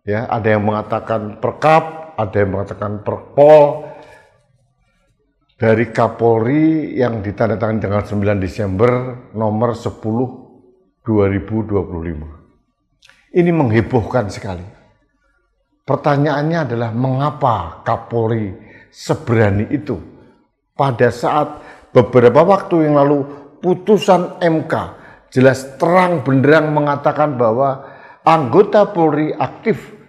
Ya, ada yang mengatakan perkap, ada yang mengatakan perpol dari Kapolri yang ditandatangani tanggal 9 Desember nomor 10 2025. Ini menghebohkan sekali. Pertanyaannya adalah mengapa Kapolri seberani itu pada saat beberapa waktu yang lalu putusan MK jelas terang benderang mengatakan bahwa anggota Polri aktif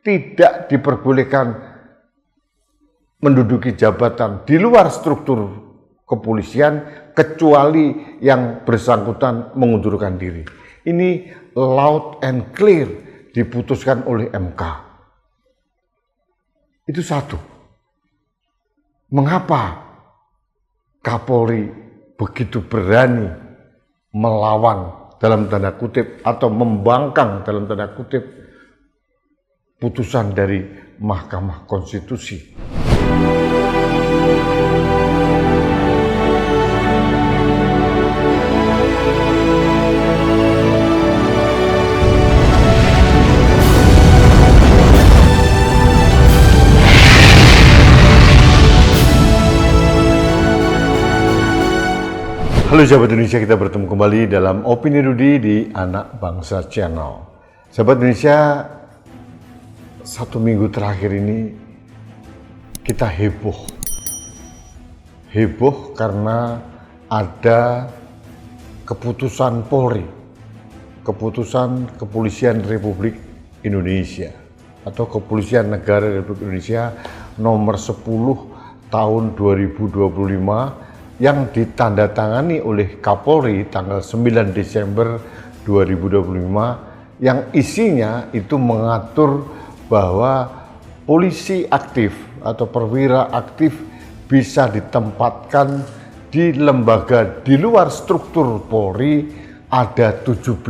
tidak diperbolehkan menduduki jabatan di luar struktur kepolisian kecuali yang bersangkutan mengundurkan diri. Ini loud and clear diputuskan oleh MK. Itu satu. Mengapa Kapolri begitu berani melawan dalam tanda kutip atau membangkang dalam tanda kutip putusan dari Mahkamah Konstitusi? Halo sahabat Indonesia, kita bertemu kembali dalam Opini Rudy di Anak Bangsa Channel. Sahabat Indonesia, satu minggu terakhir ini kita heboh karena ada keputusan Polri, keputusan Kepolisian Republik Indonesia atau Kepolisian Negara Republik Indonesia nomor 10 tahun 2025 yang ditandatangani oleh Kapolri tanggal 9 Desember 2025 yang isinya itu mengatur bahwa polisi aktif atau perwira aktif bisa ditempatkan di lembaga di luar struktur Polri. Ada 17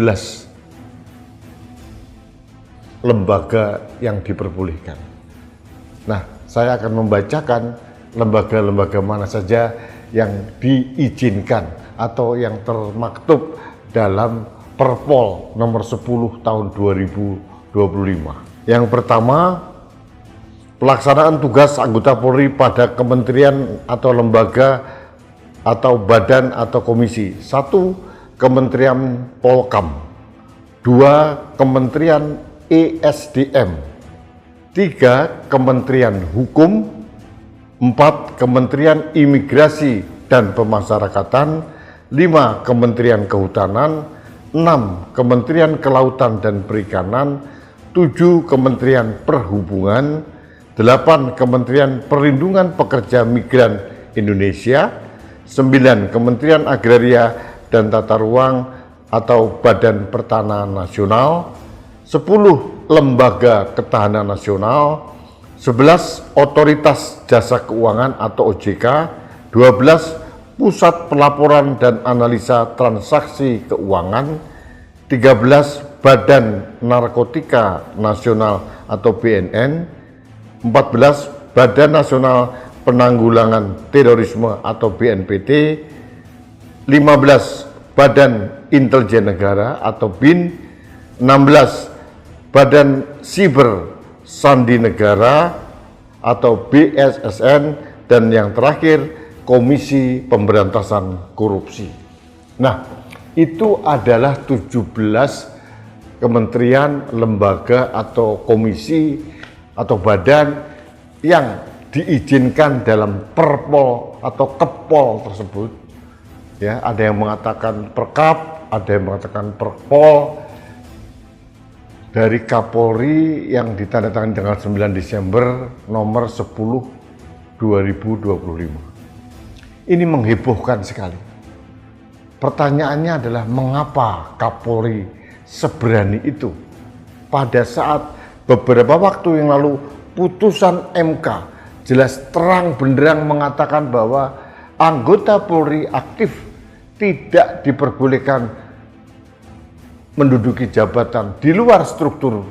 lembaga yang diperbolehkan. Nah, saya akan membacakan lembaga-lembaga mana saja yang diizinkan atau yang termaktub dalam Perpol nomor 10 tahun 2025. Yang pertama, pelaksanaan tugas anggota Polri pada kementerian atau lembaga atau badan atau komisi. 1. Kementerian Polkam. 2. Kementerian ESDM. 3. Kementerian Hukum. 4. Kementerian Imigrasi dan Pemasyarakatan. 5. Kementerian Kehutanan. 6. Kementerian Kelautan dan Perikanan. 7. Kementerian Perhubungan. 8. Kementerian Perlindungan Pekerja Migran Indonesia. 9. Kementerian Agraria dan Tata Ruang atau Badan Pertanahan Nasional. 10. Lembaga Ketahanan Nasional. 11. Otoritas Jasa Keuangan atau OJK. 12. Pusat Pelaporan dan Analisa Transaksi Keuangan. 13. Badan Narkotika Nasional atau BNN. 14. Badan Nasional Penanggulangan Terorisme atau BNPT. 15. Badan Intelijen Negara atau BIN. 16. Badan Siber Sandi Negara atau BSSN, dan yang terakhir Komisi Pemberantasan Korupsi. Nah, itu adalah 17 kementerian, lembaga atau komisi atau badan yang diizinkan dalam Perpol atau Kepol tersebut. Ya, ada yang mengatakan perkap, ada yang mengatakan perpol dari Kapolri yang ditandatangani tanggal 9 Desember nomor 10 2025. Ini menghebohkan sekali. Pertanyaannya adalah mengapa Kapolri seberani itu pada saat beberapa waktu yang lalu putusan MK jelas terang benderang mengatakan bahwa anggota Polri aktif tidak diperbolehkan menduduki jabatan di luar struktur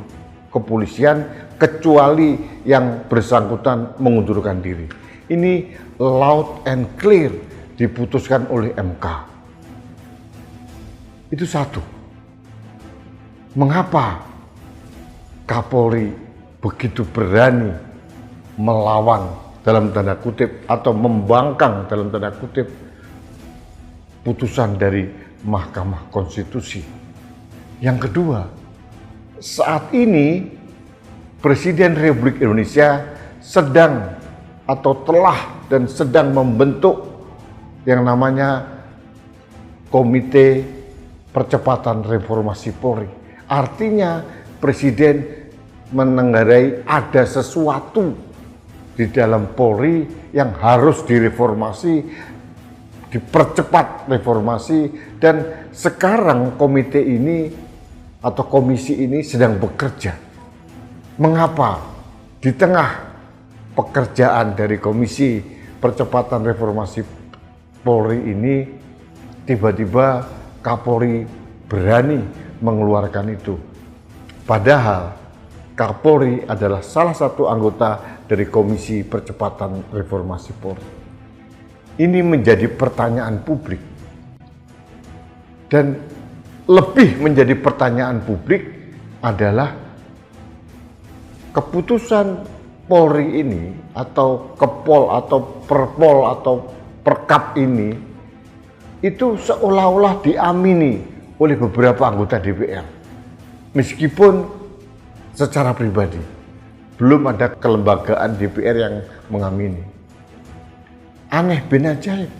kepolisian kecuali yang bersangkutan mengundurkan diri. Ini loud and clear diputuskan oleh MK. Itu satu. Mengapa Kapolri begitu berani melawan dalam tanda kutip atau membangkang dalam tanda kutip putusan dari Mahkamah Konstitusi. Yang kedua, saat ini Presiden Republik Indonesia sedang atau telah dan sedang membentuk yang namanya Komite Percepatan Reformasi Polri. Artinya Presiden menenggarai ada sesuatu di dalam Polri yang harus direformasi, dipercepat reformasi, dan sekarang komite ini atau komisi ini sedang bekerja. Mengapa di tengah pekerjaan dari Komisi Percepatan Reformasi Polri ini tiba-tiba Kapolri berani mengeluarkan itu? Padahal Kapolri adalah salah satu anggota dari Komisi Percepatan Reformasi Polri. Ini menjadi pertanyaan publik. Dan lebih menjadi pertanyaan publik adalah keputusan Polri ini atau Kepol atau Perpol atau Perkap ini itu seolah-olah diamini oleh beberapa anggota DPR. Meskipun secara pribadi belum ada kelembagaan DPR yang mengamini. Aneh bin ajaib.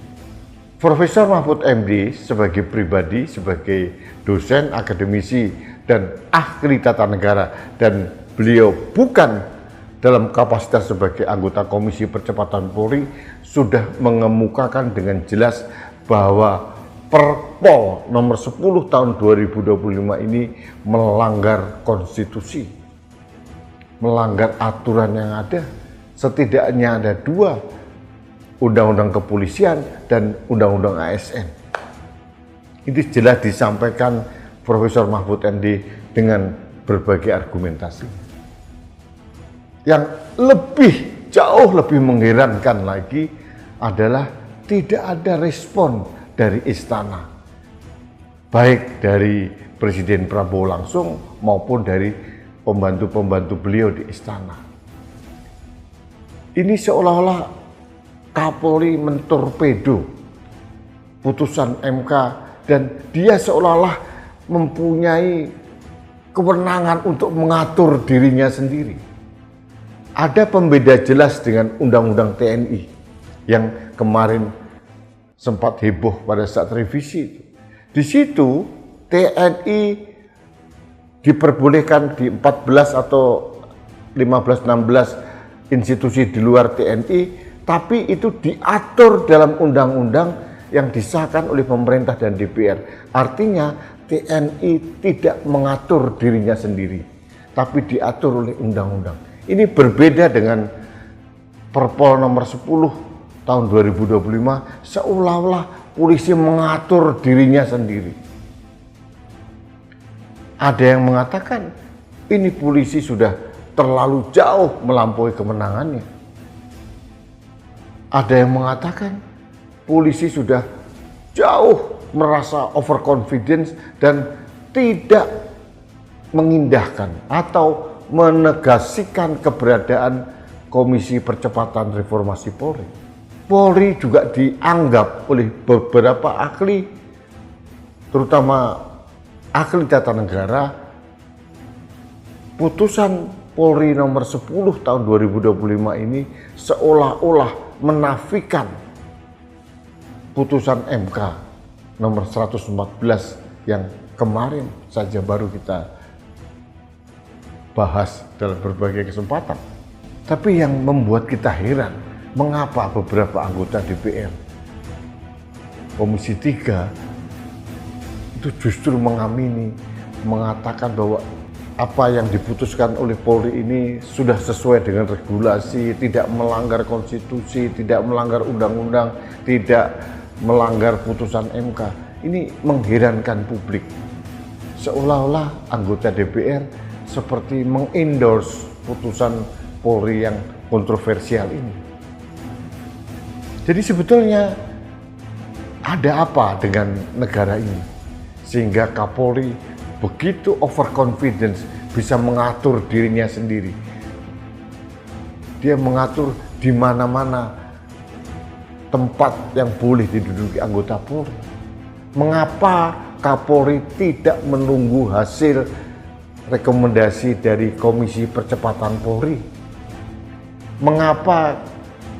Profesor Mahfud MD sebagai pribadi, sebagai dosen, akademisi, dan ahli tata negara, dan beliau bukan dalam kapasitas sebagai anggota Komisi Percepatan Polri, sudah mengemukakan dengan jelas bahwa Perpol nomor 10 tahun 2025 ini melanggar konstitusi, melanggar aturan yang ada. Setidaknya ada 2, Undang-Undang Kepolisian dan Undang-Undang ASN. Itu jelas disampaikan Profesor Mahfud MD dengan berbagai argumentasi. Yang jauh lebih mengherankan lagi adalah tidak ada respon dari istana, baik dari Presiden Prabowo langsung maupun dari pembantu-pembantu beliau di istana. Ini seolah-olah Kapolri mentorpedo putusan MK dan dia seolah-olah mempunyai kewenangan untuk mengatur dirinya sendiri. Ada pembeda jelas dengan Undang-Undang TNI yang kemarin sempat heboh pada saat revisi. Di situ TNI diperbolehkan di 14 atau 15-16 institusi di luar TNI, tapi itu diatur dalam undang-undang yang disahkan oleh pemerintah dan DPR. Artinya TNI tidak mengatur dirinya sendiri, tapi diatur oleh undang-undang. Ini berbeda dengan Perpol nomor 10 tahun 2025, seolah-olah polisi mengatur dirinya sendiri. Ada yang mengatakan ini polisi sudah terlalu jauh melampaui kemenangannya. Ada yang mengatakan polisi sudah jauh merasa overconfidence dan tidak mengindahkan atau menegasikan keberadaan Komisi Percepatan Reformasi Polri. Polri juga dianggap oleh beberapa ahli, terutama ahli tata negara, putusan Polri nomor 10 tahun 2025 ini seolah-olah menafikan putusan MK nomor 114 yang kemarin saja baru kita bahas dalam berbagai kesempatan. Tapi yang membuat kita heran, mengapa beberapa anggota DPR Komisi 3 itu justru mengamini, mengatakan bahwa apa yang diputuskan oleh Polri ini sudah sesuai dengan regulasi, tidak melanggar konstitusi, tidak melanggar undang-undang, tidak melanggar putusan MK. Ini mengherankan publik. Seolah-olah anggota DPR seperti mengendorse putusan Polri yang kontroversial ini. Jadi sebetulnya ada apa dengan negara ini sehingga Kapolri begitu overconfidence bisa mengatur dirinya sendiri. dia mengatur di mana-mana tempat yang boleh diduduki anggota Polri. Mengapa Kapolri tidak menunggu hasil rekomendasi dari Komisi Percepatan Polri? Mengapa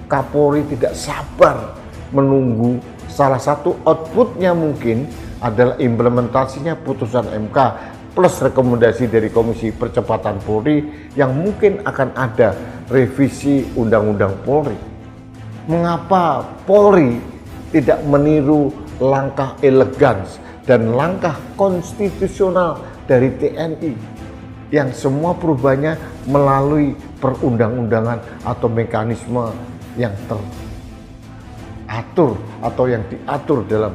Kapolri tidak sabar menunggu salah satu outputnya mungkin adalah implementasinya putusan MK plus rekomendasi dari Komisi Percepatan Polri yang mungkin akan ada revisi Undang-Undang Polri. Mengapa Polri tidak meniru langkah elegan dan langkah konstitusional dari TNI yang semua perubahannya melalui perundang-undangan atau mekanisme yang teratur atau yang diatur dalam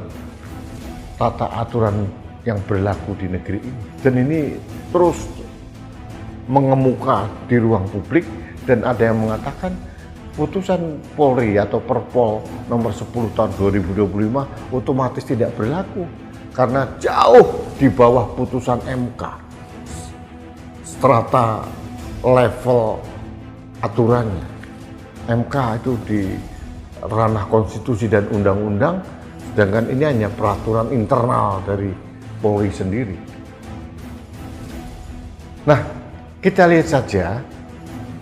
tata aturan yang berlaku di negeri ini. Dan ini terus mengemuka di ruang publik dan ada yang mengatakan putusan Polri atau Perpol nomor 10 tahun 2025 otomatis tidak berlaku karena jauh di bawah putusan MK. Strata level aturannya. MK itu di ranah konstitusi dan undang-undang, sedangkan ini hanya peraturan internal dari Polri sendiri. Nah, kita lihat saja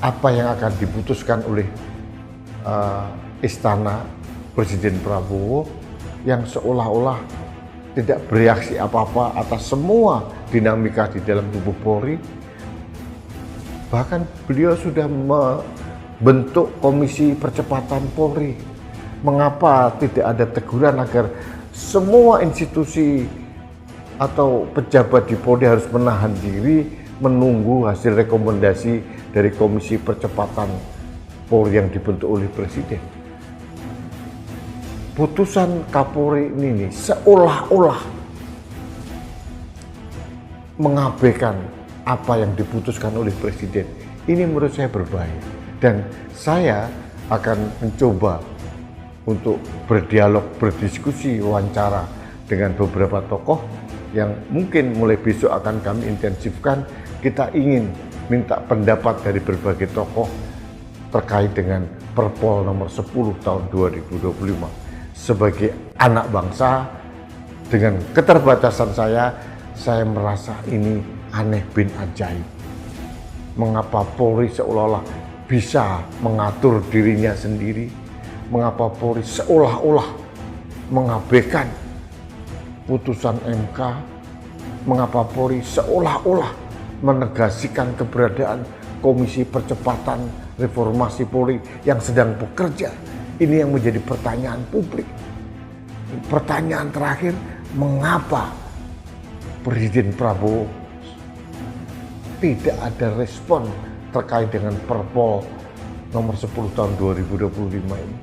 apa yang akan diputuskan oleh Istana Presiden Prabowo yang seolah-olah tidak bereaksi apa-apa atas semua dinamika di dalam tubuh Polri. Bahkan beliau sudah membentuk Komisi Percepatan Polri. Mengapa tidak ada teguran agar semua institusi atau pejabat di Polri harus menahan diri menunggu hasil rekomendasi dari Komisi Percepatan Polri yang dibentuk oleh Presiden? Putusan Kapolri ini seolah-olah mengabaikan apa yang diputuskan oleh Presiden. Ini menurut saya berbahaya dan saya akan mencoba untuk berdialog, berdiskusi, wawancara dengan beberapa tokoh yang mungkin mulai besok akan kami intensifkan. Kita ingin minta pendapat dari berbagai tokoh terkait dengan Perpol nomor 10 tahun 2025. Sebagai anak bangsa, dengan keterbatasan saya merasa ini aneh bin ajaib. Mengapa Polri seolah-olah bisa mengatur dirinya sendiri? Mengapa Polri seolah-olah mengabaikan putusan MK? Mengapa Polri seolah-olah menegasikan keberadaan Komisi Percepatan Reformasi Polri yang sedang bekerja? Ini yang menjadi pertanyaan publik. Pertanyaan terakhir, mengapa Presiden Prabowo tidak ada respon terkait dengan Perpol nomor 10 tahun 2025 ini?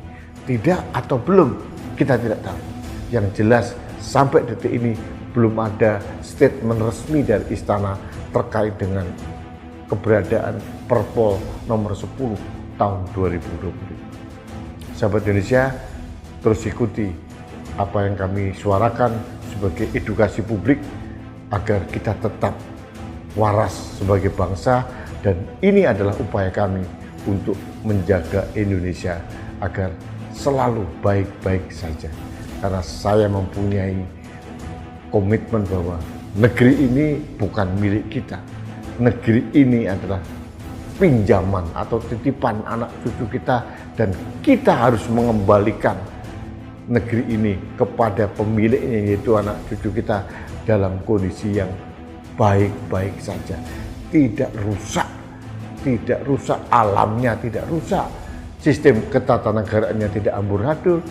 Tidak atau belum, kita tidak tahu. Yang jelas sampai detik ini belum ada statement resmi dari Istana terkait dengan keberadaan Perpol nomor 10 tahun 2025. Sahabat Indonesia, terus ikuti apa yang kami suarakan sebagai edukasi publik agar kita tetap waras sebagai bangsa, dan ini adalah upaya kami untuk menjaga Indonesia agar selalu baik-baik saja. Karena saya mempunyai komitmen bahwa negeri ini bukan milik kita. Negeri ini adalah pinjaman atau titipan anak cucu kita, dan kita harus mengembalikan negeri ini kepada pemiliknya, yaitu anak cucu kita, dalam kondisi yang baik-baik saja. Tidak rusak alamnya, tidak rusak. Sistem ketatanegaraannya tidak amburadul,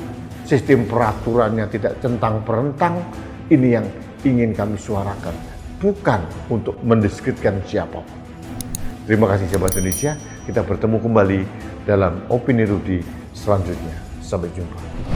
sistem peraturannya tidak centang-perentang. Ini yang ingin kami suarakan, bukan untuk mendiskreditkan siapapun. Terima kasih sahabat Indonesia, kita bertemu kembali dalam Opini Rudy selanjutnya. Sampai jumpa.